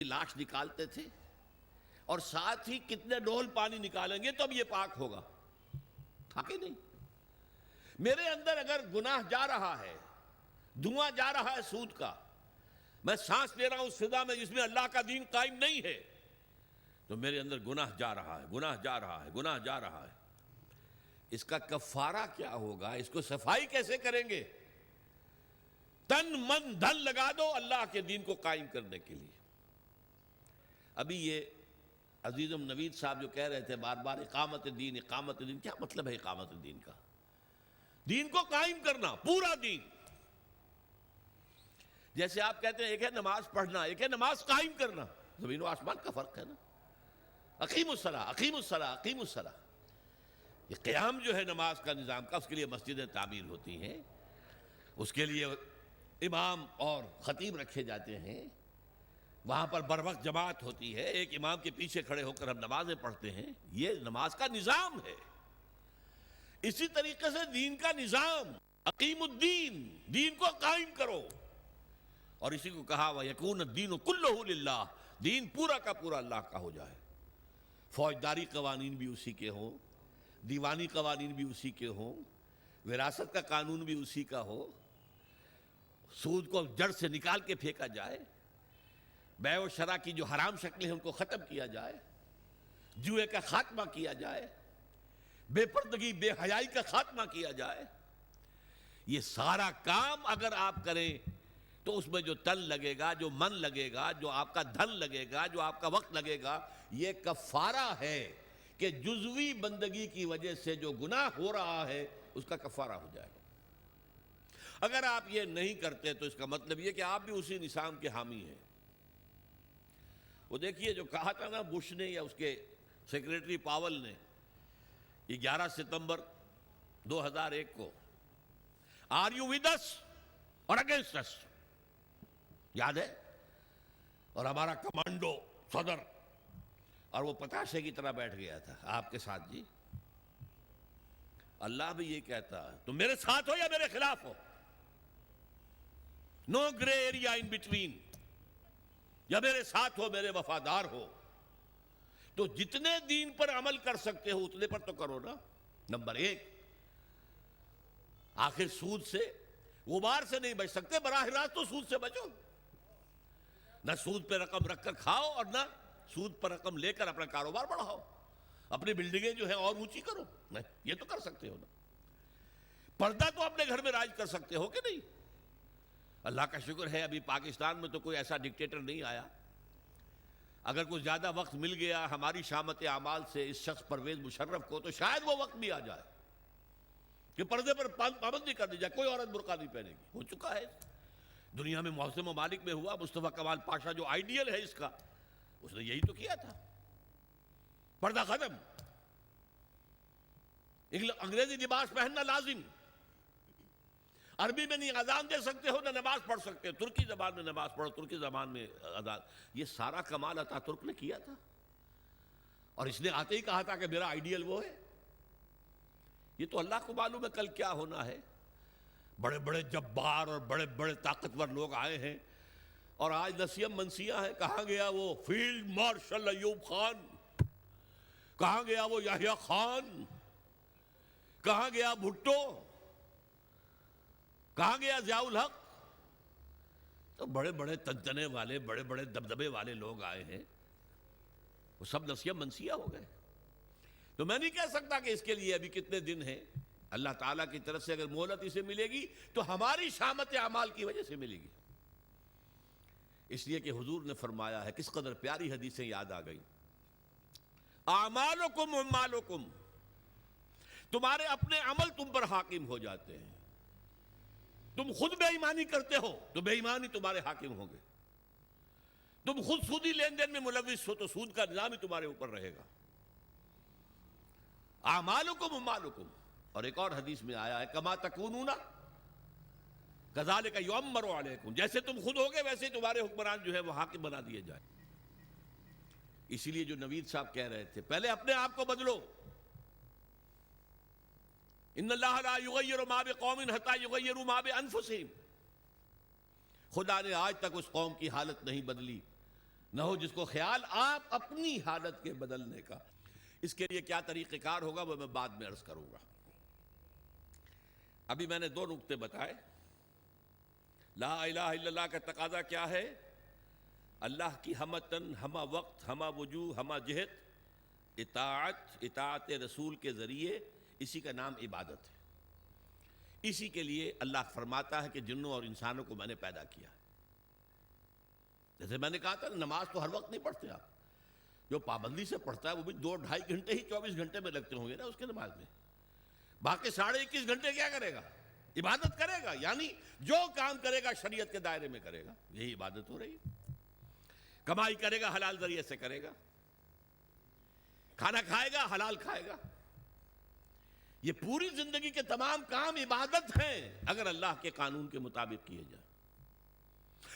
لاش نکالتے تھے اور ساتھ ہی کتنے ڈول پانی نکالیں گے تو اب یہ پاک ہوگا؟ تھا کہ نہیں؟ میرے اندر اگر گناہ جا رہا ہے، دھواں جا رہا ہے سود کا، میں سانس لے رہا ہوں اس فضا میں جس میں اللہ کا دین قائم نہیں ہے، تو میرے اندر گناہ جا رہا ہے، گناہ جا رہا ہے، گناہ جا رہا ہے۔ اس کا کفارہ کیا ہوگا؟ اس کو صفائی کیسے کریں گے؟ تن من دھن لگا دو اللہ کے دین کو قائم کرنے کے لیے۔ ابھی یہ عزیزم نوید صاحب جو کہہ رہے تھے بار بار اقامت دین، اقامت دین، کیا مطلب ہے اقامت دین کا؟ دین کو قائم کرنا، پورا دین۔ جیسے آپ کہتے ہیں ایک ہے نماز پڑھنا، ایک ہے نماز قائم کرنا، زمین و آسمان کا فرق ہے نا۔ اقیم الصلاۃ، اقیم الصلاۃ، اقیم الصلاۃ، یہ قیام جو ہے نماز کا نظام کا، اس کے لیے مسجدیں تعمیر ہوتی ہیں، اس کے لیے امام اور خطیب رکھے جاتے ہیں، وہاں پر بر وقت جماعت ہوتی ہے، ایک امام کے پیچھے کھڑے ہو کر ہم نمازیں پڑھتے ہیں، یہ نماز کا نظام ہے۔ اسی طریقے سے دین کا نظام، اقیم الدین، دین کو قائم کرو، اور اسی کو کہا وَيَكُونَ الدِّينُ كُلُّهُ لِلَّهِ، دین پورا کا پورا اللہ کا ہو جائے۔ فوجداری قوانین بھی اسی کے ہوں، دیوانی قوانین بھی اسی کے ہوں، وراثت کا قانون بھی اسی کا ہو، سود کو جڑ سے نکال کے پھینکا جائے، بیع و شرع کی جو حرام شکلیں ہیں ان کو ختم کیا جائے، جوئے کا خاتمہ کیا جائے، بے پردگی بے حیائی کا خاتمہ کیا جائے۔ یہ سارا کام اگر آپ کریں تو اس میں جو تن لگے گا، جو من لگے گا، جو آپ کا دھن لگے گا، جو آپ کا وقت لگے گا، یہ کفارہ ہے کہ جزوی بندگی کی وجہ سے جو گناہ ہو رہا ہے اس کا کفارہ ہو جائے گا۔ اگر آپ یہ نہیں کرتے تو اس کا مطلب یہ کہ آپ بھی اسی نظام کے حامی ہیں۔ وہ دیکھیے جو کہا تھا نا بش نے یا اس کے سیکریٹری پاول نے 11 ستمبر 2001 کو، آر یو ود اس اور اگینسٹ اس، یاد ہے؟ اور ہمارا کمانڈو صدر، اور وہ پتاشے کی طرح بیٹھ گیا تھا آپ کے ساتھ۔ جی اللہ بھی یہ کہتا ہے تم میرے ساتھ ہو یا میرے خلاف ہو، نو گرے ایریا ان بٹوین، یا میرے ساتھ ہو میرے وفادار ہو۔ تو جتنے دین پر عمل کر سکتے ہو اتنے پر تو کرو نا۔ نمبر 1، آخر سود سے غبار سے نہیں بچ سکتے، براہ راست تو سود سے بچو۔ نہ سود پہ رقم رکھ کر کھاؤ اور نہ سود پر رقم لے کر اپنا کاروبار بڑھاؤ، اپنی بلڈنگیں جو ہیں اور اونچی کرو، نہیں یہ تو کر سکتے ہو نا۔ پردہ تو اپنے گھر میں راج کر سکتے ہو کہ نہیں؟ اللہ کا شکر ہے ابھی پاکستان میں تو کوئی ایسا ڈکٹیٹر نہیں آیا۔ اگر کوئی زیادہ وقت مل گیا ہماری شامت اعمال سے اس شخص پرویز مشرف کو تو شاید وہ وقت بھی آ جائے کہ پردے پر پابندی کر دی جائے، کوئی عورت برقع نہیں پہنے گی۔ ہو چکا ہے دنیا میں، محسن ممالک میں ہوا، مصطفیٰ کمال پاشا جو آئیڈیل ہے اس کا، اس نے یہی تو کیا تھا، پردہ ختم، انگریزی لباس پہننا لازم، عربی میں نہیں اذان دے سکتے ہو نہ نماز پڑھ سکتے ہو، ترکی زبان میں نماز پڑھو، ترکی زبان میں اذان۔ یہ سارا کمال عطا ترک نے کیا تھا، اور اس نے آتے ہی کہا تھا کہ میرا آئیڈیل وہ ہے۔ یہ تو اللہ کو معلوم ہے کل کیا ہونا ہے۔ بڑے بڑے جبار اور بڑے بڑے طاقتور لوگ آئے ہیں، اور آج نسیم منسیاں ہے، کہاں گیا وہ فیلڈ مارشل ایوب خان، کہاں گیا وہ یحییٰ خان، کہاں گیا بھٹو، کہاں گیا ضیاء الحق؟ تو بڑے بڑے تنتنے والے، بڑے بڑے دبدبے والے لوگ آئے ہیں، وہ سب نسیم منسیہ ہو گئے۔ تو میں نہیں کہہ سکتا کہ اس کے لیے ابھی کتنے دن ہیں، اللہ تعالیٰ کی طرف سے اگر مہلت اسے ملے گی تو ہماری شامت اعمال کی وجہ سے ملے گی۔ اس لیے کہ حضور نے فرمایا ہے، کس قدر پیاری حدیثیں یاد آ گئی، اعمالکم اموالکم، تمہارے اپنے عمل تم پر حاکم ہو جاتے ہیں۔ تم خود بے ایمانی کرتے ہو تو بے ایمانی تمہارے حاکم ہوں گے، تم خود سودی لین دین میں ملوث ہو تو سود کا نظام ہی تمہارے اوپر رہے گا۔ اعمالکم اموالکم، اور ایک اور حدیث میں آیا ہے کما تکونون کذالک یؤمر علیکم، جیسے تم خود ہوگے ویسے تمہارے حکمران جو ہے وہ حاکم بنا دیے جائیں۔ اسی لیے جو نوید صاحب کہہ رہے تھے پہلے اپنے آپ کو بدلو، ان اللہ لا یغیر ما بقوم حتی یغیروا ما بانفسہم، خدا نے آج تک اس قوم کی حالت نہیں بدلی نہ ہو جس کو خیال آپ اپنی حالت کے بدلنے کا۔ اس کے لیے کیا طریقہ کار ہوگا وہ میں بعد میں عرض کروں گا۔ ابھی میں نے 2 نکتے بتائے۔ لا الہ الا اللہ کا تقاضا کیا ہے؟ اللہ کی ہمتن، ہمہ وقت، ہمہ وجوہ، ہمہ جہت اطاعت رسول کے ذریعے، اسی کا نام عبادت ہے۔ اسی کے لیے اللہ فرماتا ہے کہ جنوں اور انسانوں کو میں نے پیدا کیا۔ جیسے میں نے کہا تھا نماز تو ہر وقت نہیں پڑھتے آپ، جو پابندی سے پڑھتا ہے وہ بھی 2-2.5 گھنٹے ہی 24 گھنٹے میں لگتے ہوں گے نا اس کے نماز میں، باقی 21.5 گھنٹے کیا کرے گا؟ عبادت کرے گا، یعنی جو کام کرے گا شریعت کے دائرے میں کرے گا، یہی عبادت ہو رہی ہے۔ کمائی کرے گا حلال ذریعے سے کرے گا، کھانا کھائے گا حلال کھائے گا، یہ پوری زندگی کے تمام کام عبادت ہیں اگر اللہ کے قانون کے مطابق کیے جائیں،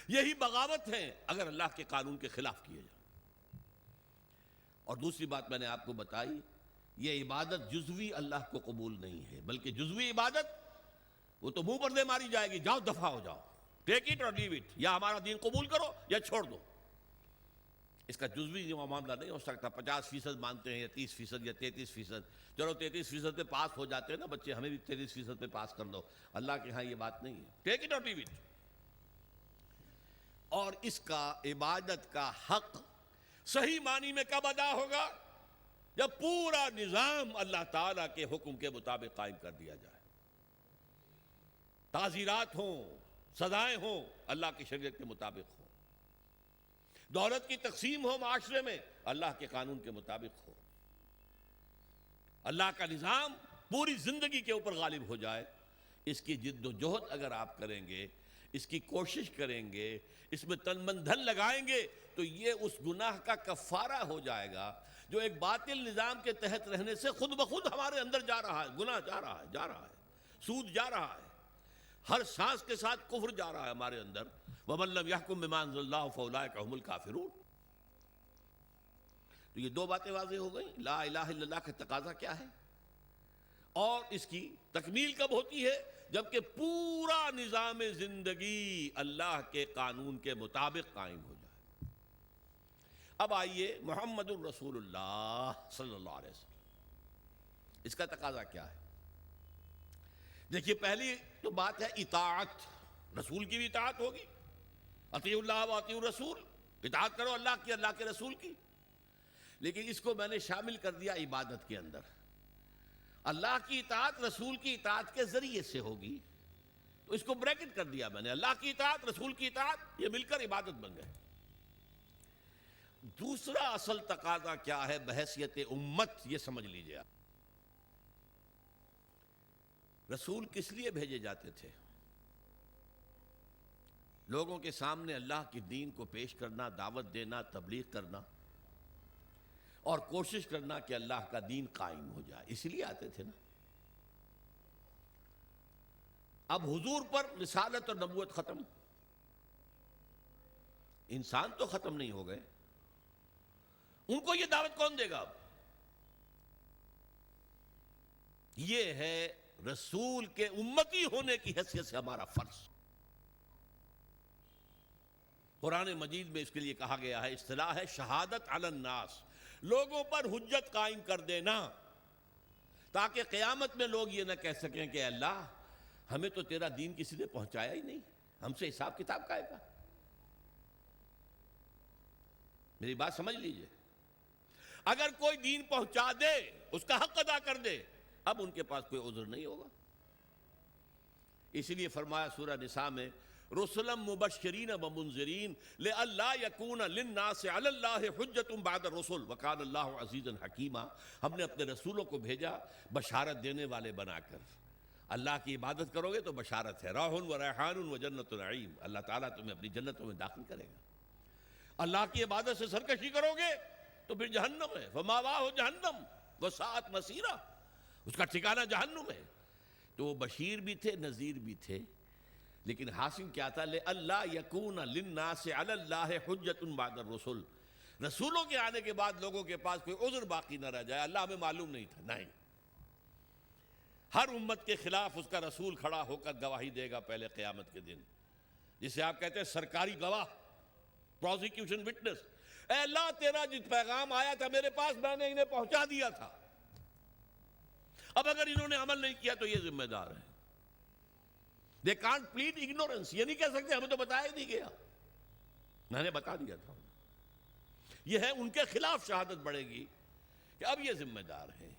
یہی بغاوت ہیں اگر اللہ کے قانون کے خلاف کیے جائیں۔ اور دوسری بات میں نے آپ کو بتائی، یہ عبادت جزوی اللہ کو قبول نہیں ہے، بلکہ جزوی عبادت وہ تو منہ پر دے ماری جائے گی، جاؤ دفع ہو جاؤ، ٹیک اٹ اور لیو اٹ، یا ہمارا دین قبول کرو یا چھوڑ دو۔ اس کا جزوی جو معاملہ نہیں ہو سکتا۔ 50% مانتے ہیں یا 30% یا 33%، چلو 33% پہ پاس ہو جاتے ہیں نا بچے، ہمیں بھی 33% پہ پاس کر دو۔ اللہ کے ہاں یہ بات نہیں ہے، ٹیک اٹ اور لیو اٹ۔ اور اس کا عبادت کا حق صحیح معنی میں کب ادا ہوگا؟ جب پورا نظام اللہ تعالیٰ کے حکم کے مطابق قائم کر دیا جائے، تعزیرات ہوں، سزائیں ہوں اللہ کی شریعت کے مطابق ہوں، دولت کی تقسیم ہو معاشرے میں اللہ کے قانون کے مطابق ہو، اللہ کا نظام پوری زندگی کے اوپر غالب ہو جائے۔ اس کی جد و جہد اگر آپ کریں گے، اس کی کوشش کریں گے، اس میں تن من دھن لگائیں گے، تو یہ اس گناہ کا کفارہ ہو جائے گا جو ایک باطل نظام کے تحت رہنے سے خود بخود ہمارے اندر جا رہا ہے۔ گناہ جا رہا ہے، سود جا رہا ہے، ہر سانس کے ساتھ کفر جا رہا ہے ہمارے اندر۔ وَمَن لَّمْ يَحْكُم بِمَا أَنزَلَ اللَّهُ فَأُولَٰئِكَ هُمُ الْكَافِرُونَ۔ تو یہ 2 باتیں واضح ہو گئیں، لا الہ الا اللہ کا تقاضا کیا ہے اور اس کی تکمیل کب ہوتی ہے؟ جبکہ پورا نظام زندگی اللہ کے قانون کے مطابق قائم ہو جائے۔ اب آئیے محمد الرسول اللہ صلی اللہ علیہ وسلم، اس کا تقاضا کیا ہے؟ دیکھیے پہلی تو بات ہے اطاعت، رسول کی بھی اطاعت ہوگی، اطیعوا اللہ و اطیعوا الرسول، اطاعت کرو اللہ کی، اللہ کے رسول کی۔ لیکن اس کو میں نے شامل کر دیا عبادت کے اندر۔ اللہ کی اطاعت رسول کی اطاعت کے ذریعے سے ہوگی، تو اس کو بریکٹ کر دیا میں نے، اللہ کی اطاعت رسول کی اطاعت، یہ مل کر عبادت بن گئے۔ دوسرا اصل تقاضا کیا ہے بحیثیت امت، یہ سمجھ لیجئے آپ۔ رسول کس لیے بھیجے جاتے تھے؟ لوگوں کے سامنے اللہ کے دین کو پیش کرنا، دعوت دینا، تبلیغ کرنا، اور کوشش کرنا کہ اللہ کا دین قائم ہو جائے، اس لیے آتے تھے نا۔ اب حضور پر رسالت اور نبوت ختم، انسان تو ختم نہیں ہو گئے، ان کو یہ دعوت کون دے گا؟ اب یہ ہے رسول کے امتی ہونے کی حیثیت سے ہمارا فرض۔ قرآن مجید میں اس کے لیے کہا گیا ہے، اصطلاح ہے شہادت علی الناس، لوگوں پر حجت قائم کر دینا، تاکہ قیامت میں لوگ یہ نہ کہہ سکیں کہ اللہ ہمیں تو تیرا دین کسی نے پہنچایا ہی نہیں، ہم سے حساب کتاب کا ہے۔ میری بات سمجھ لیجئے، اگر کوئی دین پہنچا دے، اس کا حق ادا کر دے، اب ان کے پاس کوئی عذر نہیں ہوگا۔ اسی لیے فرمایا سورہ نساء میں، رسلا مبشرین ومنذرین لئلا یکون للناس علی اللہ حجۃ بعد الرسل وکان اللہ عزیزا حکیما۔ ہم نے اپنے رسولوں کو بھیجا بشارت دینے والے بنا کر۔ اللہ کی عبادت کرو گے تو بشارت ہے، راح و ریحان و جنت النعیم، اللہ تعالیٰ تمہیں اپنی جنتوں میں داخل کرے گا۔ اللہ کی عبادت سے سرکشی کرو گے تو پھر جہنم ہے، فماواہ جہنم وساءت مصیرا، اس کا ٹھکانہ جہنم ہے۔ تو وہ بشیر بھی تھے، نذیر بھی تھے، لیکن حاصل کیا تھا؟ لئلا یکون للناس علی اللہ حجۃ بعد الرسل، رسولوں کے آنے کے بعد لوگوں کے پاس کوئی عذر باقی نہ رہ جائے۔ اللہ ہمیں معلوم نہیں تھا، نہیں، ہر امت کے خلاف اس کا رسول کھڑا ہو کر گواہی دے گا پہلے قیامت کے دن، جسے آپ کہتے ہیں سرکاری گواہ، پروزیکیوشن وٹنس۔ اے اللہ تیرا جو پیغام آیا تھا میرے پاس میں نے انہیں پہنچا دیا تھا، اب اگر انہوں نے عمل نہیں کیا تو یہ ذمہ دار ہے۔ They can't plead ignorance، یہ نہیں کہہ سکتے ہمیں تو بتایا ہی نہیں گیا، میں نے بتا دیا تھا۔ یہ ہے ان کے خلاف شہادت بڑھے گی کہ اب یہ ذمہ دار ہیں۔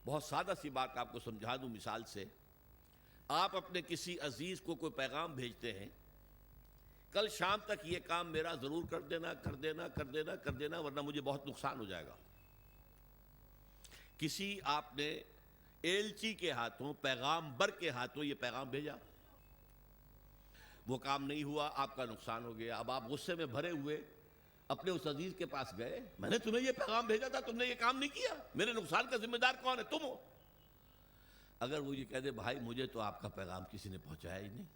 بہت سادہ سی بات آپ کو سمجھا دوں مثال سے، آپ اپنے کسی عزیز کو کوئی پیغام بھیجتے ہیں، کل شام تک یہ کام میرا ضرور کر دینا کر دینا کر دینا کر دینا ورنہ مجھے بہت نقصان ہو جائے گا۔ کسی آپ نے ایلچی کے ہاتھوں، پیغام بر کے ہاتھوں یہ پیغام بھیجا، وہ کام نہیں ہوا، آپ کا نقصان ہو گیا۔ اب آپ غصے میں بھرے ہوئے اپنے اس عزیز کے پاس گئے، میں نے تمہیں یہ پیغام بھیجا تھا، تم نے یہ کام نہیں کیا، میرے نقصان کا ذمہ دار کون ہے؟ تم ہو۔ اگر وہ یہ کہہ دے بھائی مجھے تو آپ کا پیغام کسی نے پہنچایا ہی نہیں،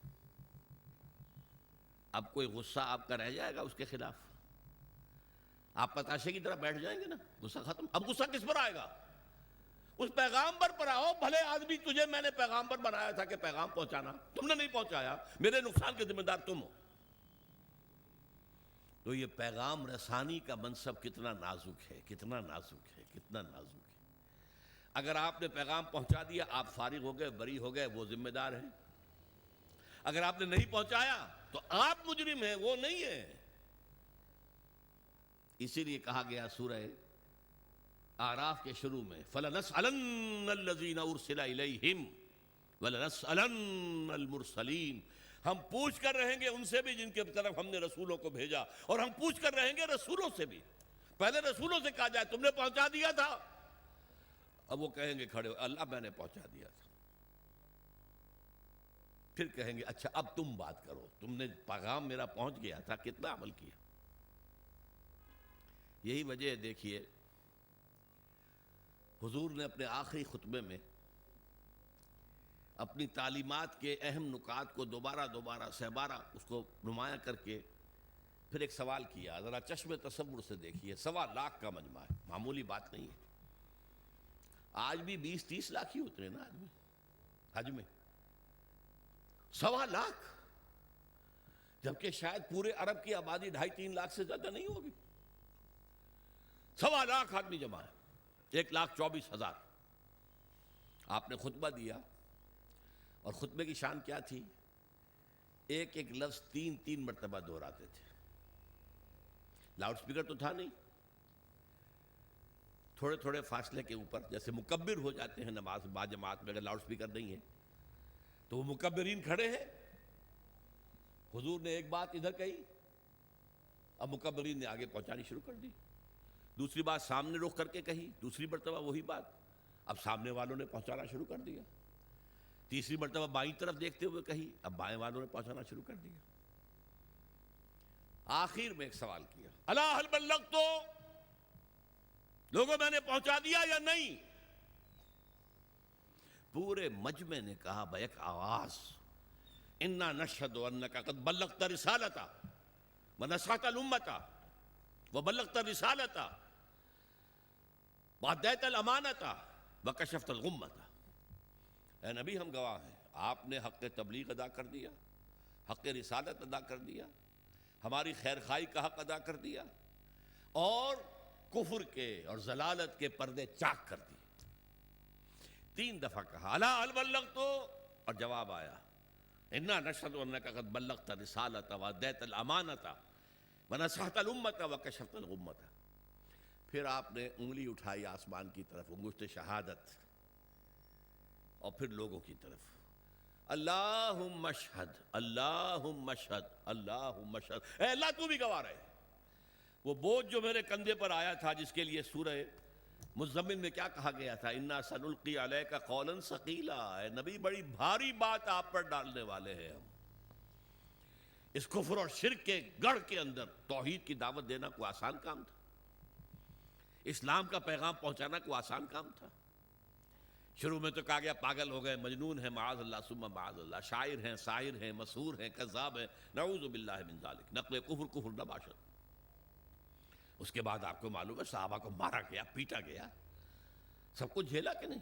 اب کوئی غصہ آپ کا رہ جائے گا اس کے خلاف؟ آپ پتاشے کی طرح بیٹھ جائیں گے نا، غصہ ختم۔ اب غصہ کس پر آئے گا؟ اس پیغامبر پر آؤ، بھلے آدمی تجھے میں نے پیغامبر بنایا تھا کہ پیغام پہنچانا، تم نے نہیں پہنچایا، میرے نقصان کے ذمہ دار تم ہو۔ تو یہ پیغام رسانی کا منصب کتنا نازک ہے، کتنا نازک ہے، کتنا نازک ہے۔ اگر آپ نے پیغام پہنچا دیا آپ فارغ ہو گئے، بری ہو گئے، وہ ذمہ دار ہیں۔ اگر آپ نے نہیں پہنچایا تو آپ مجرم ہیں، وہ نہیں ہیں۔ اسی لیے کہا گیا سورہ اعراف کے شروع میں فَلَنَسْأَلَنَّ الَّذِينَ أُرْسِلَ إِلَيْهِمْ وَلَنَسْأَلَنَّ الْمُرْسَلِينَ، ہم پوچھ کر رہیں گے ان سے بھی جن کے طرف ہم نے رسولوں کو بھیجا، اور ہم پوچھ کر رہیں گے رسولوں سے بھی۔ پہلے رسولوں سے کہا جائے تم نے پہنچا دیا تھا، اب وہ کہیں گے کھڑے ہو اللہ میں نے پہنچا دیا تھا۔ پھر کہیں گے اچھا اب تم بات کرو، تم نے پیغام میرا پہنچ گیا تھا، کتنا عمل کیا؟ یہی وجہ ہے، دیکھیے حضور نے اپنے آخری خطبے میں اپنی تعلیمات کے اہم نکات کو دوبارہ سہ بارہ اس کو نمایاں کر کے پھر ایک سوال کیا۔ ذرا چشم تصور سے دیکھیے، 1.25 لاکھ کا مجمع ہے، معمولی بات نہیں ہے۔ آج بھی 20-30 لاکھ ہی ہوتے ہیں نا آدمی حج میں، 1.25 لاکھ، جبکہ شاید پورے عرب کی آبادی 2.5-3 لاکھ سے زیادہ نہیں ہوگی۔ 1.25 لاکھ آدمی جمع ہے، 1,24,000۔ آپ نے خطبہ دیا، اور خطبے کی شان کیا تھی؟ ایک ایک لفظ 3 مرتبہ دہراتے تھے۔ لاؤڈ سپیکر تو تھا نہیں، تھوڑے فاصلے کے اوپر، جیسے مکبر ہو جاتے ہیں نماز با جماعت میں، اگر لاؤڈ سپیکر نہیں ہے تو وہ مکبرین کھڑے ہیں۔ حضور نے ایک بات ادھر کہی، اب مکبرین نے آگے پہنچانی شروع کر دی۔ دوسری بات سامنے رخ کر کے کہی، دوسری مرتبہ وہی بات، اب سامنے والوں نے پہنچانا شروع کر دیا۔ تیسری مرتبہ بائیں طرف دیکھتے ہوئے کہی، اب بائیں والوں نے پہنچانا شروع کر دیا۔ آخر میں ایک سوال کیا، الا هل بلغت، لوگوں میں نے پہنچا دیا یا نہیں؟ پورے مجمع نے کہا بیک آواز، انا نشہد انک قد بلغت رسالۃ ونصحت الامۃ وبلغت الرسالۃ وادیت الامانۃ وکشفت الغمۃ۔ اے نبی ہم گواہ ہیں، آپ نے حق تبلیغ ادا کر دیا، حق رسالت ادا کر دیا، ہماری خیر خواہی کا حق ادا کر دیا، اور کفر کے اور ضلالت کے پردے چاک کر دیے۔ 3 دفعہ کہا الا هل بلغت، اور جواب آیا انا نشہد انک قد بلغت رسالۃ وادیت الامانۃ ونصحت الامۃ وکشفت الغمۃ۔ پھر آپ نے انگلی اٹھائی آسمان کی طرف، انگشت شہادت، اور پھر لوگوں کی طرف، اللہم اشہد اللہم اشہد اللہم اشہد، اے اللہ تو بھی گواہ رہے۔ وہ بوجھ جو میرے کندھے پر آیا تھا، جس کے لیے سورہ مزمل میں کیا کہا گیا تھا، انا سنلقی علیک قولا ثقیلا، اے نبی بڑی بھاری بات آپ پر ڈالنے والے ہیں ہم۔ اس کفر اور شرک کے گڑھ کے اندر توحید کی دعوت دینا کوئی آسان کام تھا؟ اسلام کا پیغام پہنچانا کوئی آسان کام تھا؟ شروع میں تو کہا گیا پاگل ہو گئے، مجنون ہیں، معاذ اللہ ثم معاذ اللہ، شاعر ہیں، ساحر ہیں، مسحور ہیں، کذاب ہیں، نعوذ باللہ من ذالک، نقل کفر نہ باشد۔ اس کے بعد آپ کو معلوم ہے صحابہ کو مارا گیا، پیٹا گیا، سب کچھ جھیلا کہ نہیں؟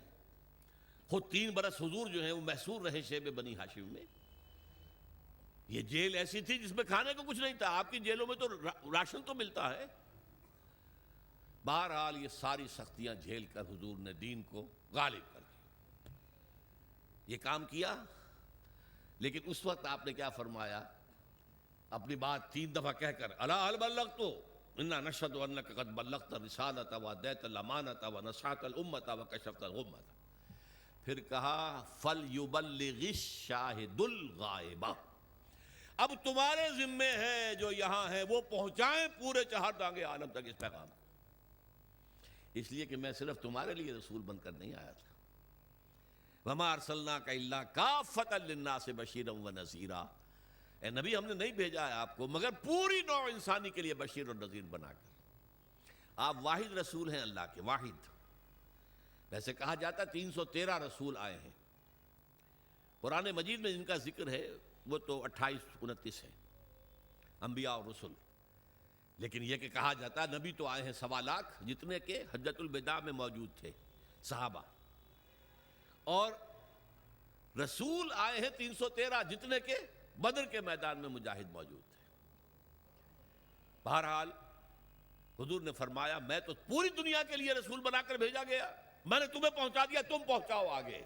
خود 3 برس حضور جو ہیں وہ محصور رہے شیب بنی ہاشم میں، یہ جیل ایسی تھی جس میں کھانے کو کچھ نہیں تھا. آپ کی جیلوں میں تو راشن تو ملتا ہے. بہرحال یہ ساری سختیاں جھیل کر حضور نے دین کو غالب کر دیا. یہ کام کیا. لیکن اس وقت آپ نے کیا فرمایا؟ اپنی بات 3 دفعہ کہہ کر الا هل بلغت انا نشهد انك قد بلغت الرسالة واديت الامانة ونصحت الامة وكشفت الغمة. پھر کہا فَلْيُبَلِّغِ الشَّاهِدُ الْغَائِبَ. اب تمہارے ذمے ہے جو یہاں ہیں وہ پہنچائیں پورے چہار دانگے عالم تک اس پیغام کو. اس لیے کہ میں صرف تمہارے لیے رسول بن کر نہیں آیا تھا. وَمَا أَرْسَلْنَاكَ إِلَّا كَافَّةً لِلنَّاسِ بَشِيرًا وَنَذِيرًا. اے نبی ہم نے نہیں بھیجا ہے آپ کو مگر پوری نوع انسانی کے لیے بشیر اور نذیر بنا کر. آپ واحد رسول ہیں اللہ کے، واحد. ویسے کہا جاتا 313 رسول آئے ہیں. قرآن مجید میں جن کا ذکر ہے وہ تو 28-29 ہیں انبیاء اور رسل. لیکن یہ کہ کہا جاتا نبی تو آئے ہیں 1.25 لاکھ جتنے کہ حجۃ الوداع میں موجود تھے صحابہ، اور رسول آئے ہیں 313 جتنے کہ بدر کے میدان میں مجاہد موجود تھے. بہرحال حضور نے فرمایا میں تو پوری دنیا کے لیے رسول بنا کر بھیجا گیا. میں نے تمہیں پہنچا دیا، تم پہنچاؤ آگے،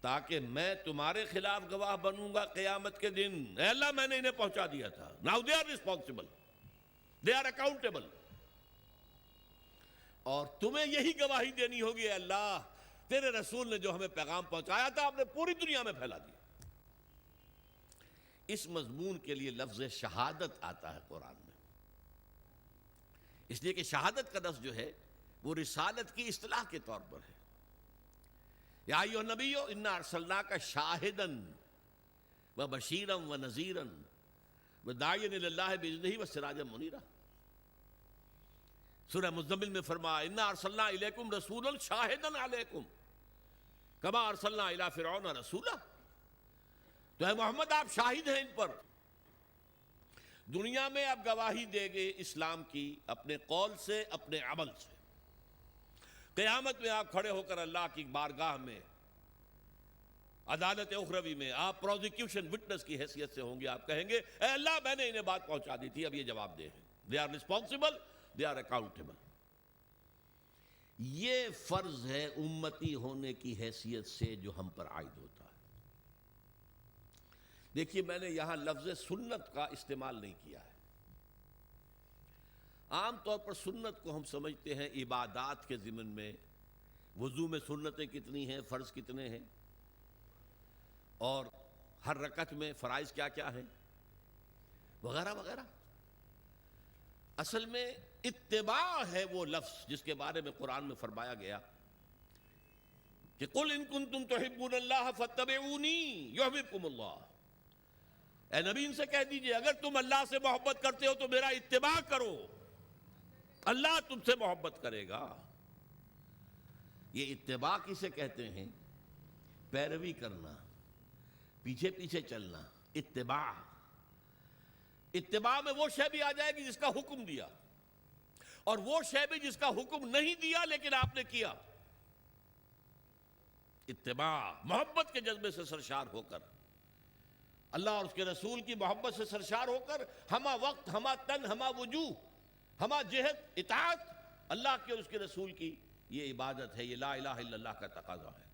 تاکہ میں تمہارے خلاف گواہ بنوں گا قیامت کے دن. اے اللہ میں نے انہیں پہنچا دیا تھا. Now they are responsible, they are accountable. اور تمہیں یہی گواہی دینی ہوگی اے اللہ تیرے رسول نے جو ہمیں پیغام پہنچایا تھا آپ نے پوری دنیا میں پھیلا دیا. اس مضمون کے لیے لفظ شہادت آتا ہے قرآن میں، اس لیے کہ شہادت کا لفظ جو ہے وہ رسالت کی اصطلاح کے طور پر ہے. یا ایھا النبی انا ارسلناک شاہدا وبشیرا ونذیرا وداعیا الی اللہ باذنہ وسراجا منیرا. سورہ مزمل میں فرمایا انا ارسلنا الیکم رسولا شاہدا علیکم کما ارسلنا الی فرعون رسولا. تو اے محمد آپ شاہد ہیں ان پر. دنیا میں آپ گواہی دیں گے اسلام کی اپنے قول سے اپنے عمل سے. قیامت میں آپ کھڑے ہو کر اللہ کی بارگاہ میں عدالت اخروی میں آپ پروزیکیوشن وٹنس کی حیثیت سے ہوں گے. آپ کہیں گے اے اللہ میں نے انہیں بات پہنچا دی تھی اب یہ جواب دے ہیں. They are responsible, they are accountable. یہ فرض ہے امتی ہونے کی حیثیت سے جو ہم پر عائد ہوتا ہے. دیکھیے میں نے یہاں لفظ سنت کا استعمال نہیں کیا ہے. عام طور پر سنت کو ہم سمجھتے ہیں عبادات کے ضمن میں. وضو میں سنتیں کتنی ہیں، فرض کتنے ہیں، اور ہر رکعت میں فرائض کیا کیا ہیں وغیرہ وغیرہ. اصل میں اتباع ہے وہ لفظ جس کے بارے میں قرآن میں فرمایا گیا کہ قل ان کنتم تحبون اللہ فاتبعونی یحببکم اللہ. اے نبی ان سے کہہ دیجئے اگر تم اللہ سے محبت کرتے ہو تو میرا اتباع کرو، اللہ تم سے محبت کرے گا. یہ اتباع کسے کہتے ہیں؟ پیروی کرنا، پیچھے پیچھے چلنا. اتباع اتباع میں وہ شے بھی آ جائے گی جس کا حکم دیا، اور وہ شے بھی جس کا حکم نہیں دیا لیکن آپ نے کیا. اتباع محبت کے جذبے سے سرشار ہو کر، اللہ اور اس کے رسول کی محبت سے سرشار ہو کر ہمہ وقت، ہمہ تن، ہمہ وجوہ، ہمہ جہت اطاعت اللہ کی اور اس کے رسول کی. یہ عبادت ہے، یہ لا الہ الا اللہ کا تقاضا ہے.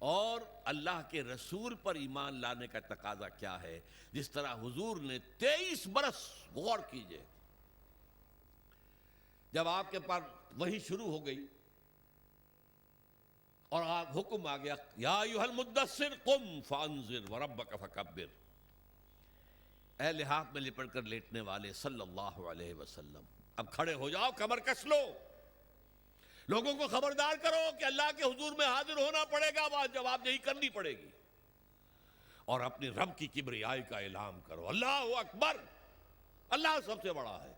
اور اللہ کے رسول پر ایمان لانے کا تقاضا کیا ہے؟ جس طرح حضور نے 23 برس، غور کیجئے، جب آپ کے پاس وحی شروع ہو گئی اور آپ حکم آ گیا یا ایھا المدثر قم فانذر وربک فکبر، اے لحاف میں لپٹ کر لیٹنے والے صلی اللہ علیہ وسلم اب کھڑے ہو جاؤ، کمر کس لو، لوگوں کو خبردار کرو کہ اللہ کے حضور میں حاضر ہونا پڑے گا، بات جواب دہی کرنی پڑے گی، اور اپنی رب کی کبریائی کا اعلان کرو. اللہ اکبر، اللہ سب سے بڑا ہے،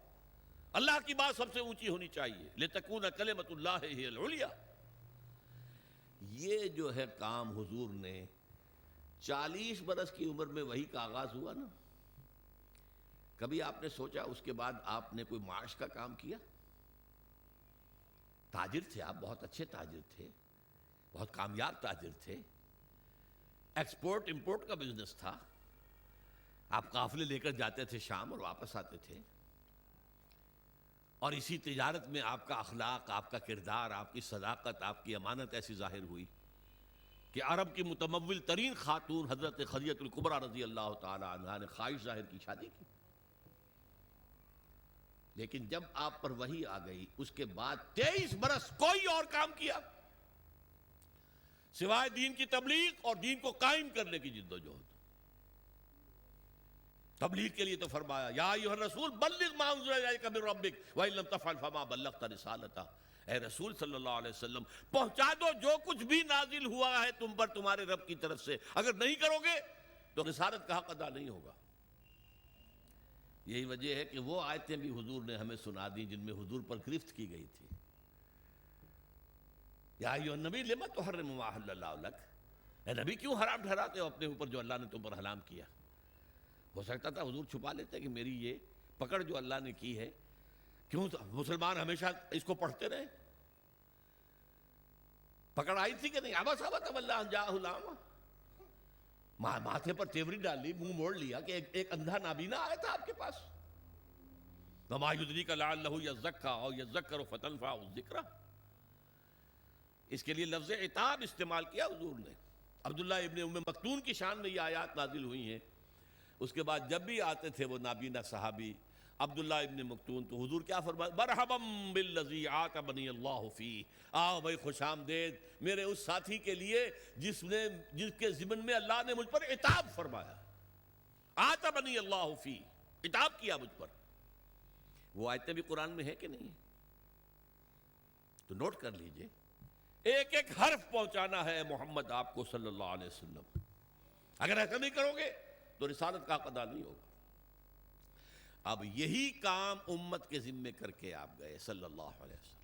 اللہ کی بات سب سے اونچی ہونی چاہیے. لتکون کلمۃ اللہ ہی العلیٰ. یہ جو ہے کام حضور نے 40 برس کی عمر میں وحی کا آغاز ہوا نا. کبھی آپ نے سوچا اس کے بعد آپ نے کوئی معاش کا کام کیا؟ تاجر تھے آپ، بہت اچھے تاجر تھے، بہت کامیاب تاجر تھے، ایکسپورٹ امپورٹ کا بزنس تھا. آپ قافلے لے کر جاتے تھے شام اور واپس آتے تھے، اور اسی تجارت میں آپ کا اخلاق، آپ کا کردار، آپ کی صداقت، آپ کی امانت ایسی ظاہر ہوئی کہ عرب کی متمول ترین خاتون حضرت خدیجہ الکبریٰ رضی اللہ تعالی عنہا نے خواہش ظاہر کی، شادی کی۔ لیکن جب آپ پر وحی آ گئی، اس کے بعد 23 برس کوئی اور کام کیا سوائے دین کی تبلیغ اور دین کو قائم کرنے کی جد و جہد۔ تبلیغ کے لیے تو فرمایا یا ایھا الرسول بلغ ما انزل الیک من ربک وان لم تفعل فما بلغت رسالتہ، اے رسول صلی اللہ علیہ وسلم پہنچا دو جو کچھ بھی نازل ہوا ہے تم پر تمہارے رب کی طرف سے، اگر نہیں کرو گے تو رسالت کا حق ادا نہیں ہوگا۔ یہی وجہ ہے کہ وہ آیتیں بھی حضور نے ہمیں سنا دی جن میں حضور پر گرفت کی گئی تھی۔ یا ایھا النبی لما تحرم ما احل اللہ لک، اے نبی کیوں حرام ٹھہراتے ہو اپنے اوپر جو اللہ نے تم پر حرام کیا؟ ہو سکتا تھا حضور چھپا لیتے کہ میری یہ پکڑ جو اللہ نے کی ہے، کیوں مسلمان ہمیشہ اس کو پڑھتے رہے؟ پکڑ آئی تھی کہ نہیں؟ ابس تولى ان جاءه الاعمى، ماتھے پر تیوری ڈال لی، منہ موڑ لیا کہ ایک اندھا نابینا آیا تھا آپ کے پاس۔ وما يدريك لعله يزكى او يذكر فتنفعه الذكرى، اس کے لیے لفظ عتاب استعمال کیا حضور نے۔ عبداللہ ابن ام مکتوم کی شان میں یہ آیات نازل ہوئی ہیں۔ اس کے بعد جب بھی آتے تھے وہ نابینا صحابی عبداللہ ابن مکتوم تو حضور کیا فرماتے؟ مرحبا بالذی عاتبنی اللہ فیہ، آؤ بھائی خوش آمدید میرے اس ساتھی کے لیے جس کے ضمن میں اللہ نے مجھ پر عتاب فرمایا، عاتبنی اللہ فیہ، عتاب کیا مجھ پر۔ وہ آیتیں بھی قرآن میں ہے کہ نہیں ہے؟ تو نوٹ کر لیجئے، ایک ایک حرف پہنچانا ہے محمد آپ کو صلی اللہ علیہ وسلم۔ اگر ایسا نہیں کرو گے تو رسالت کا ادا نہیں ہوگا۔ اب یہی کام امت کے ذمے کر کے آپ گئے صلی اللہ علیہ وسلم۔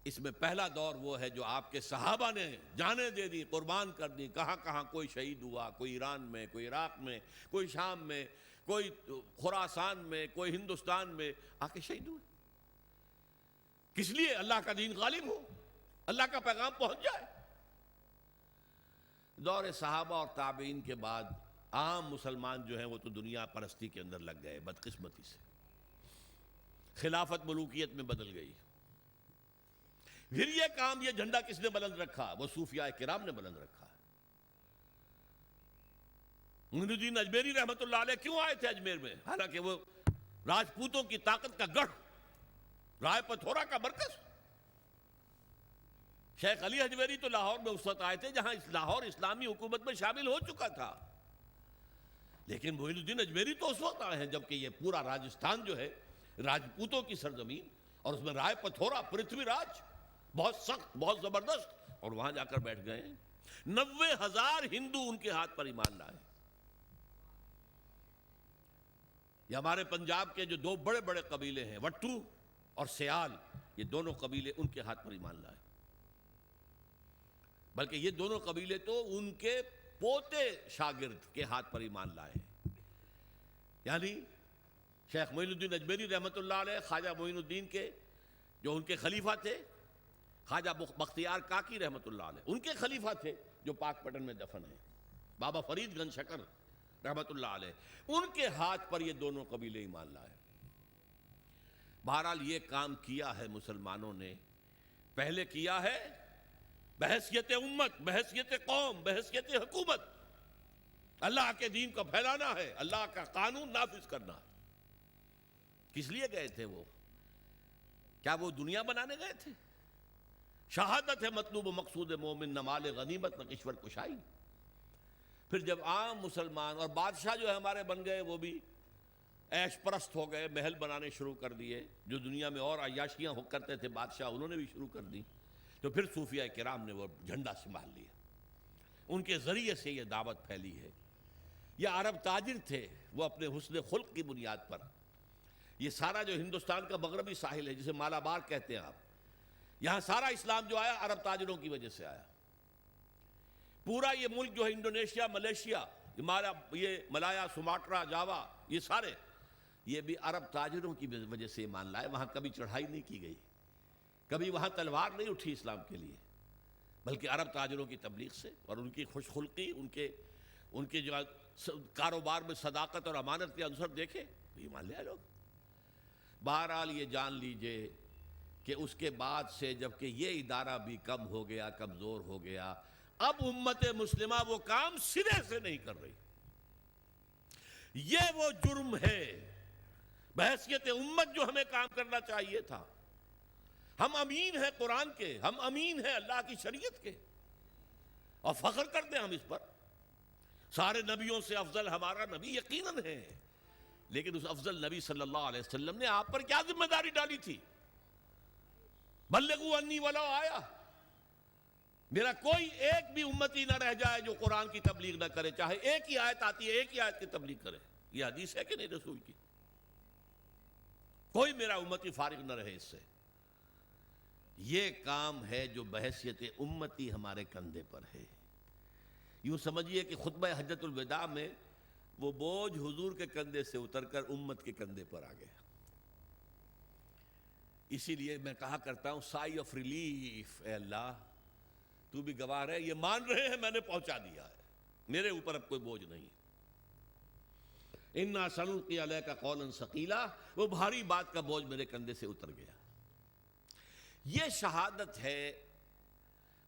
اس میں پہلا دور وہ ہے جو آپ کے صحابہ نے جانیں دے دی، قربان کر دی، کہاں کہاں کوئی شہید ہوا، کوئی ایران میں، کوئی عراق میں، کوئی شام میں، کوئی خراسان میں، کوئی ہندوستان میں آ کے شہید ہوئے۔ کس لیے؟ اللہ کا دین غالب ہو، اللہ کا پیغام پہنچ جائے۔ دور صحابہ اور تابعین کے بعد عام مسلمان جو ہیں وہ تو دنیا پرستی کے اندر لگ گئے بدقسمتی سے، خلافت ملوکیت میں بدل گئی۔ پھر یہ کام، یہ جھنڈا کس نے بلند رکھا؟ وہ صوفیاء کرام نے بلند رکھا۔ معین الدین اجمیری رحمۃ اللہ علیہ کیوں آئے تھے اجمیر میں؟ حالانکہ وہ راجپوتوں کی طاقت کا گڑھ، رائے پتھورا کا مرکز۔ شیخ علی حجویری تو لاہور میں اس وقت آئے تھے جہاں لاہور اسلامی حکومت میں شامل ہو چکا تھا، لیکن معین الدین اجمیری تو اس وقت آئے ہیں جبکہ یہ پورا راجستھان جو ہے راجپوتوں کی سرزمین، اور اس میں رائے پتھورا پرتھوی راج بہت سخت، بہت زبردست، اور وہاں جا کر بیٹھ گئے ہیں۔ 90,000 ہندو ان کے ہاتھ پر ایمان لائے۔ یہ ہمارے پنجاب کے جو دو بڑے بڑے قبیلے ہیں وٹو اور سیال، یہ دونوں قبیلے ان کے ہاتھ پر ایمان لائے، بلکہ یہ دونوں قبیلے تو ان کے پوتے شاگرد کے ہاتھ پر ایمان لائے ہیں۔ یعنی شیخ معین الدین اجمیری رحمۃ اللہ علیہ خواجہ معین الدین کے جو ان کے خلیفہ تھے، خواجہ بختیار کاکی رحمۃ اللہ علیہ ان کے خلیفہ تھے جو پاک پٹن میں دفن ہیں، بابا فرید گنج شکر رحمۃ اللہ علیہ، ان کے ہاتھ پر یہ دونوں قبیلے ایمان لائے۔ بہرحال یہ کام کیا ہے مسلمانوں نے، پہلے کیا ہے بحیثیت امت، بحیثیت قوم، بحیثیت حکومت، اللہ کے دین کو پھیلانا ہے، اللہ کا قانون نافذ کرنا ہے۔ کس لیے گئے تھے وہ؟ کیا وہ دنیا بنانے گئے تھے؟ شہادت ہے مطلوب و مقصود مومن، نہ مال غنیمت نہ کشور کشائی۔ پھر جب عام مسلمان اور بادشاہ جو ہے ہمارے بن گئے، وہ بھی عیش پرست ہو گئے، محل بنانے شروع کر دیے، جو دنیا میں اور عیاشیاں ہو کرتے تھے بادشاہ انہوں نے بھی شروع کر دی، تو پھر صوفیاء کرام نے وہ جھنڈا سنبھال لیا، ان کے ذریعے سے یہ دعوت پھیلی ہے۔ یہ عرب تاجر تھے، وہ اپنے حسن خلق کی بنیاد پر، یہ سارا جو ہندوستان کا مغربی ساحل ہے جسے مالابار کہتے ہیں آپ، یہاں سارا اسلام جو آیا عرب تاجروں کی وجہ سے آیا۔ پورا یہ ملک جو ہے انڈونیشیا، ملیشیا، یہ ملایا، سماٹرا، جاوا، یہ سارے یہ بھی عرب تاجروں کی وجہ سے ایمان لائے۔ وہاں کبھی چڑھائی نہیں کی گئی، کبھی وہاں تلوار نہیں اٹھی اسلام کے لیے، بلکہ عرب تاجروں کی تبلیغ سے اور ان کی خوش خلقی، ان کے جو کاروبار میں صداقت اور امانت کے عنصر دیکھے بھی مان لیا لوگ۔ بہرحال یہ جان لیجئے کہ اس کے بعد سے جب کہ یہ ادارہ بھی کم ہو گیا، کمزور ہو گیا، اب امت مسلمہ وہ کام سرے سے نہیں کر رہی۔ یہ وہ جرم ہے بحیثیت امت جو ہمیں کام کرنا چاہیے تھا۔ ہم امین ہیں قرآن کے، ہم امین ہیں اللہ کی شریعت کے، اور فخر کرتے ہیں ہم اس پر۔ سارے نبیوں سے افضل ہمارا نبی یقیناً ہے، لیکن اس افضل نبی صلی اللہ علیہ وسلم نے آپ پر کیا ذمہ داری ڈالی تھی؟ بلغوا انی ولو آیا، میرا کوئی ایک بھی امتی نہ رہ جائے جو قرآن کی تبلیغ نہ کرے، چاہے ایک ہی آیت آتی ہے ایک ہی آیت کی تبلیغ کرے۔ یہ حدیث ہے کہ نہیں رسول کی؟ کوئی میرا امتی فارغ نہ رہے اس سے۔ یہ کام ہے جو بحیثیت امتی ہمارے کندھے پر ہے۔ یوں سمجھیے کہ خطبہ حجۃ الوداع میں وہ بوجھ حضور کے کندھے سے اتر کر امت کے کندھے پر آ گیا۔ اسی لیے میں کہا کرتا ہوں سائی آف ریلیف، اے اللہ تو بھی گواہ ہے، یہ مان رہے ہیں میں نے پہنچا دیا ہے، میرے اوپر اب کوئی بوجھ نہیں۔ اِنَّا سَنُلْقِي عَلَيْكَ قَوْلًا ثَقِيلًا، وہ بھاری بات کا بوجھ میرے کندھے سے اتر گیا۔ یہ شہادت ہے،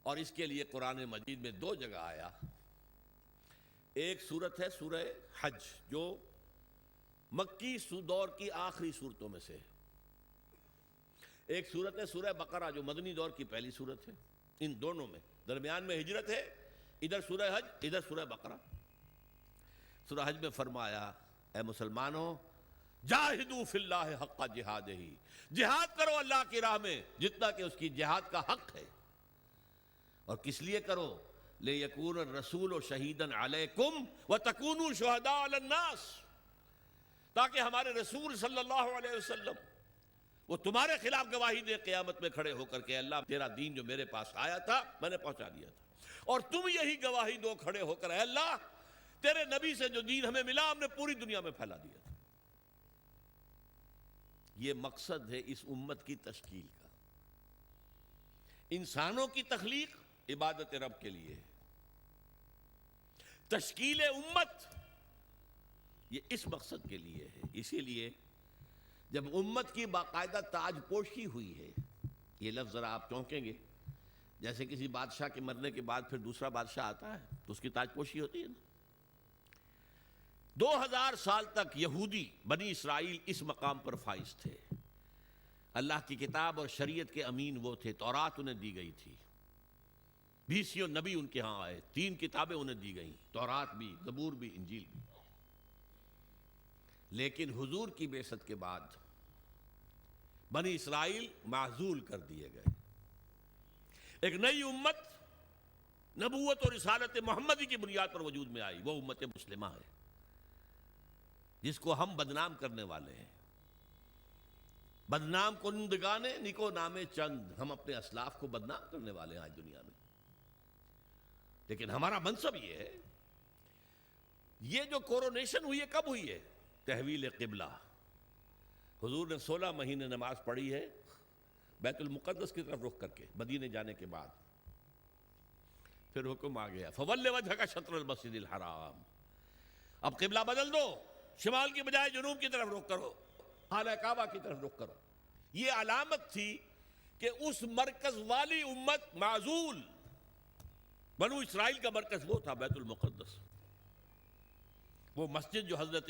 اور اس کے لیے قرآن مجید میں دو جگہ آیا۔ ایک صورت ہے سورہ حج جو مکی دور کی آخری صورتوں میں سے ہے، ایک صورت ہے سورہ بقرہ جو مدنی دور کی پہلی صورت ہے۔ ان دونوں میں درمیان میں ہجرت ہے، ادھر سورہ حج ادھر سورہ بقرہ۔ سورہ حج میں فرمایا اے مسلمانوں جاہدوا فی اللہ حق جہادہ، جہاد کرو اللہ کی راہ میں جتنا کہ اس کی جہاد کا حق ہے۔ اور کس لیے کرو؟ لِیَکُونَ الرَّسُولُ شَہِیدًا عَلَیکُمْ وَتَکُونُوا شُہَدَاءَ عَلَى النَّاسِ، تاکہ ہمارے رسول صلی اللہ علیہ وسلم وہ تمہارے خلاف گواہی دے قیامت میں کھڑے ہو کر کے اللہ تیرا دین جو میرے پاس آیا تھا میں نے پہنچا دیا تھا، اور تم یہی گواہی دو کھڑے ہو کر اے اللہ تیرے نبی سے جو دین ہمیں ملا ہم نے پوری دنیا میں پھیلا دیا تھا۔ یہ مقصد ہے اس امت کی تشکیل کا۔ انسانوں کی تخلیق عبادت رب کے لیے، تشکیل امت یہ اس مقصد کے لیے ہے۔ اسی لیے جب امت کی باقاعدہ تاج پوشی ہوئی ہے، یہ لفظ ذرا آپ چونکیں گے، جیسے کسی بادشاہ کے مرنے کے بعد پھر دوسرا بادشاہ آتا ہے تو اس کی تاج پوشی ہوتی ہے نا۔ 2000 سال تک یہودی بنی اسرائیل اس مقام پر فائز تھے، اللہ کی کتاب اور شریعت کے امین وہ تھے، تورات انہیں دی گئی تھی، 20 نبی ان کے ہاں آئے، 3 کتابیں انہیں دی گئیں، تورات بھی، زبور بھی، انجیل بھی۔ لیکن حضور کی بعثت کے بعد بنی اسرائیل معزول کر دیے گئے، ایک نئی امت نبوت اور رسالت محمدی کی بنیاد پر وجود میں آئی، وہ امت مسلمہ ہے جس کو ہم بدنام کرنے والے ہیں۔ بدنام کنندگان نکو نامے چند، ہم اپنے اسلاف کو بدنام کرنے والے ہیں آج دنیا میں۔ لیکن ہمارا منصب یہ ہے، یہ جو کورونیشن ہوئی ہے کب ہوئی ہے؟ تحویل قبلہ، حضور نے 16 مہینے نماز پڑھی ہے بیت المقدس کی طرف رخ کر کے مدینے جانے کے بعد، پھر حکم آ گیا فَوَلِّ وَجْهَكَ شَطْرَ الْمَسْجِدِ الْحَرَامِ، اب قبلہ بدل دو، شمال کی بجائے جنوب کی طرف رخ کرو، خانہ کعبہ کی طرف رخ کرو۔ یہ علامت تھی کہ اس مرکز والی امت معزول، بنو اسرائیل کا مرکز وہ تھا بیت المقدس، وہ مسجد جو حضرت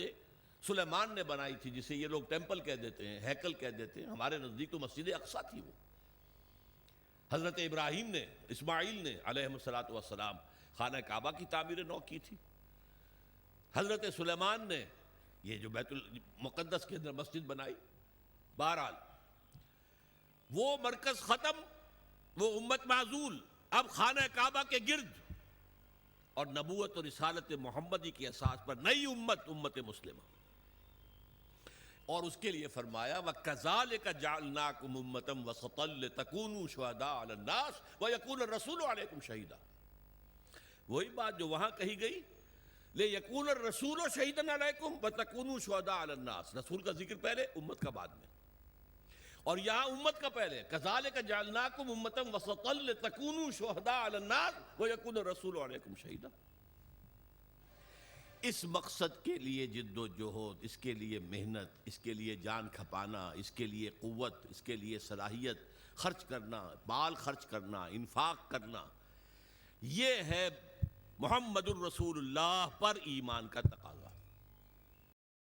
سلیمان نے بنائی تھی، جسے یہ لوگ ٹیمپل کہہ دیتے ہیں، ہیکل کہہ دیتے ہیں، ہمارے نزدیک تو مسجد اقصیٰ تھی۔ وہ حضرت ابراہیم نے، اسماعیل نے علیہ السلام خانہ کعبہ کی تعمیر نو کی تھی، حضرت سلیمان نے یہ جو بیت المقدس کے اندر مسجد بنائی۔ بہرحال وہ مرکز ختم، وہ امت معزول، اب خانہ کعبہ کے گرد اور نبوت اور رسالت محمدی کی اساس پر نئی امت، امت مسلمہ، اور اس کے لیے فرمایا وَكَذَلِكَ جَعَلْنَاكُمْ أُمَّةً وَسَطًا لِتَكُونُوا شُهَدَاءَ عَلَى النَّاسِ وَيَكُونَ الرَّسُولُ عَلَيْكُمْ شَهِيدًا، وہی بات جو وہاں کہی گئی لِيَكُونَ الرَّسُولُ شَهِيدًا عَلَيْكُمْ وَتَكُونُوا شُهَدَاءَ عَلَى النَّاسِ، رسول کا ذکر پہلے، امت کا بعد میں، اور یہاں امت کا پہلے كَذَلِكَ جَعَلْنَاكُمْ أُمَّةً وَسَطًا لِتَكُونُوا شُهَدَاءَ عَلَى النَّاسِ وَيَكُونَ الرَّسُولُ عَلَيْكُمْ شَهِيدًا۔ اس مقصد کے لیے جد و جہد، اس کے لیے محنت، اس کے لیے جان کھپانا، اس کے لیے قوت، اس کے لیے صلاحیت خرچ کرنا، مال خرچ کرنا، انفاق کرنا، یہ ہے محمد الرسول اللہ پر ایمان کا تقاضا۔